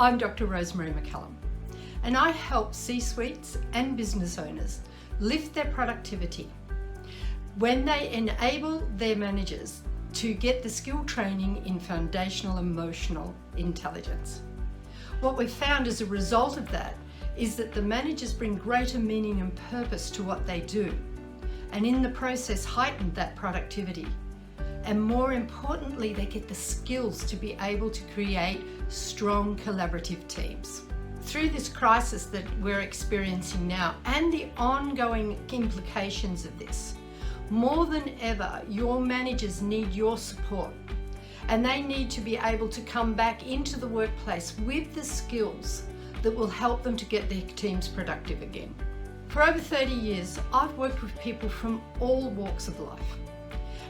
I'm Dr. Rosemary McCallum, and I help C-suites and business owners lift their productivity when they enable their managers to get the skill training in foundational emotional intelligence. What we've found as a result of that is that the managers bring greater meaning and purpose to what they do, and in the process heighten that productivity. And more importantly, they get the skills to be able to create strong collaborative teams. Through this crisis that we're experiencing now and the ongoing implications of this, more than ever, your managers need your support, and they need to be able to come back into the workplace with the skills that will help them to get their teams productive again. For over 30 years, I've worked with people from all walks of life.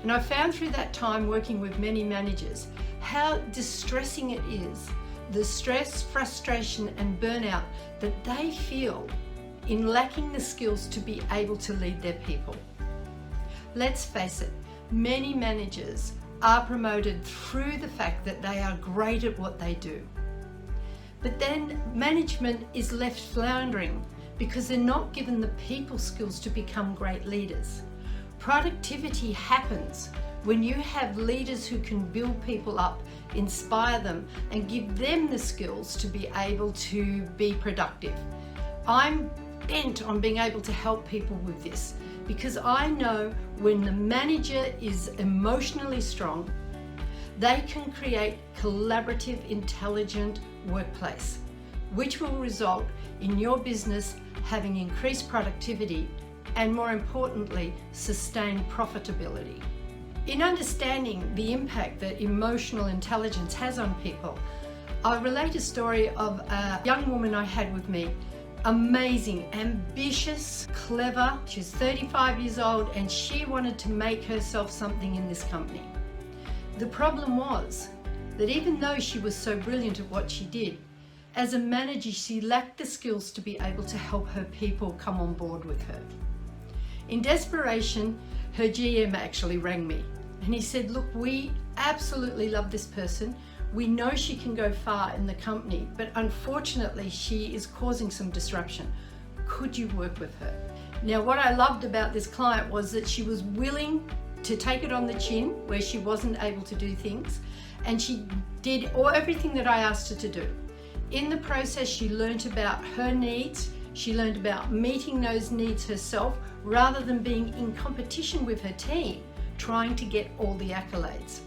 And I've found through that time working with many managers how distressing it is, the stress, frustration and burnout that they feel in lacking the skills to be able to lead their people. Let's face it, many managers are promoted through the fact that they are great at what they do. But then management is left floundering because they're not given the people skills to become great leaders. Productivity happens when you have leaders who can build people up, inspire them, and give them the skills to be able to be productive. I'm bent on being able to help people with this because I know when the manager is emotionally strong, they can create collaborative, intelligent workplace, which will result in your business having increased productivity and, more importantly, sustained profitability. In understanding the impact that emotional intelligence has on people, I relate a story of a young woman I had with me. Amazing, ambitious, clever. She's 35 years old and she wanted to make herself something in this company. The problem was that even though she was so brilliant at what she did, as a manager, she lacked the skills to be able to help her people come on board with her. In desperation, her GM actually rang me and he said, look, we absolutely love this person. We know she can go far in the company, but unfortunately she is causing some disruption. Could you work with her? Now, what I loved about this client was that she was willing to take it on the chin where she wasn't able to do things, and she did everything that I asked her to do. In the process, she learned about her needs. She learned about meeting those needs herself rather than being in competition with her team, trying to get all the accolades.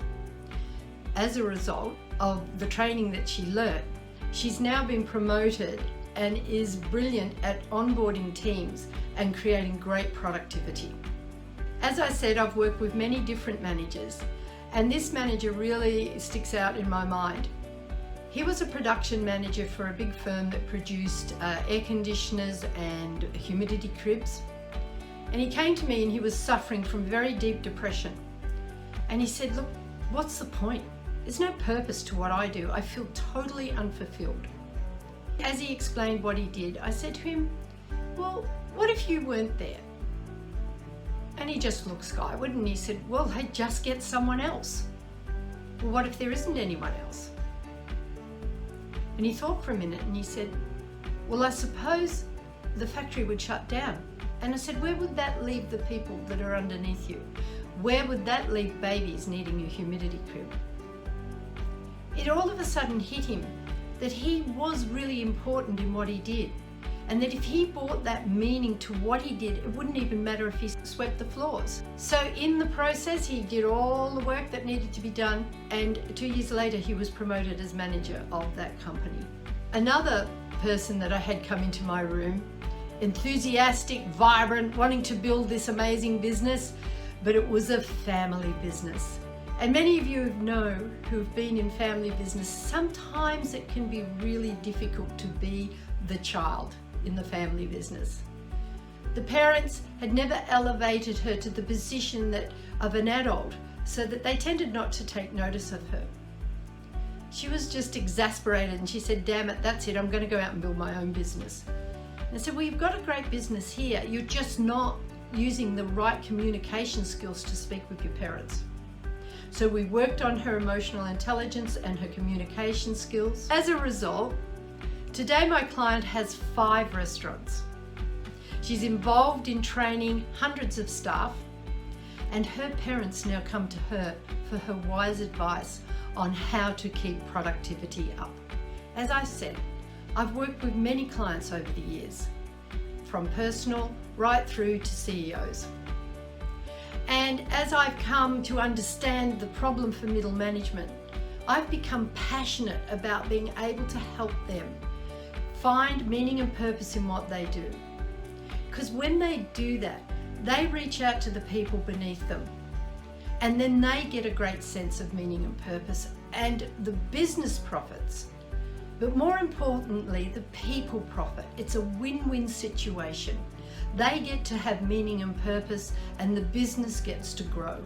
As a result of the training that she learned, she's now been promoted and is brilliant at onboarding teams and creating great productivity. As I said, I've worked with many different managers, and this manager really sticks out in my mind. He was a production manager for a big firm that produced air conditioners and humidity cribs. And he came to me and he was suffering from very deep depression. And he said, look, what's the point? There's no purpose to what I do. I feel totally unfulfilled. As he explained what he did, I said to him, well, what if you weren't there? And he just looked skyward and he said, well, hey, just get someone else. Well, what if there isn't anyone else? And he thought for a minute and he said, well, I suppose the factory would shut down. And I said, where would that leave the people that are underneath you? Where would that leave babies needing a humidity crib? It all of a sudden hit him that he was really important in what he did, and that if he brought that meaning to what he did, it wouldn't even matter if he swept the floors. So in the process, he did all the work that needed to be done, and 2 years later, he was promoted as manager of that company. Another person that I had come into my room, enthusiastic, vibrant, wanting to build this amazing business, but it was a family business. And many of you know who've been in family business, sometimes it can be really difficult to be the child in the family business. The parents had never elevated her to the position of an adult, so that they tended not to take notice of her. She was just exasperated and she said, damn it, that's it, I'm going to go out and build my own business. And I said, well, you've got a great business here, you're just not using the right communication skills to speak with your parents. So we worked on her emotional intelligence and her communication skills. As a result, Today my client has 5 restaurants. She's involved in training hundreds of staff, and her parents now come to her for her wise advice on how to keep productivity up. As I said, I've worked with many clients over the years, from personal right through to CEOs. And as I've come to understand the problem for middle management, I've become passionate about being able to help them find meaning and purpose in what they do. Because when they do that, they reach out to the people beneath them, and then they get a great sense of meaning and purpose, and the business profits. But more importantly, the people profit. It's a win-win situation. They get to have meaning and purpose, and the business gets to grow.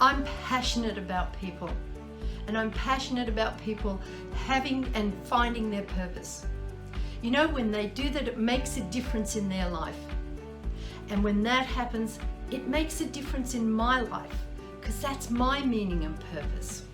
I'm passionate about people, and I'm passionate about people having and finding their purpose. You know, when they do that, it makes a difference in their life. And when that happens, it makes a difference in my life, because that's my meaning and purpose.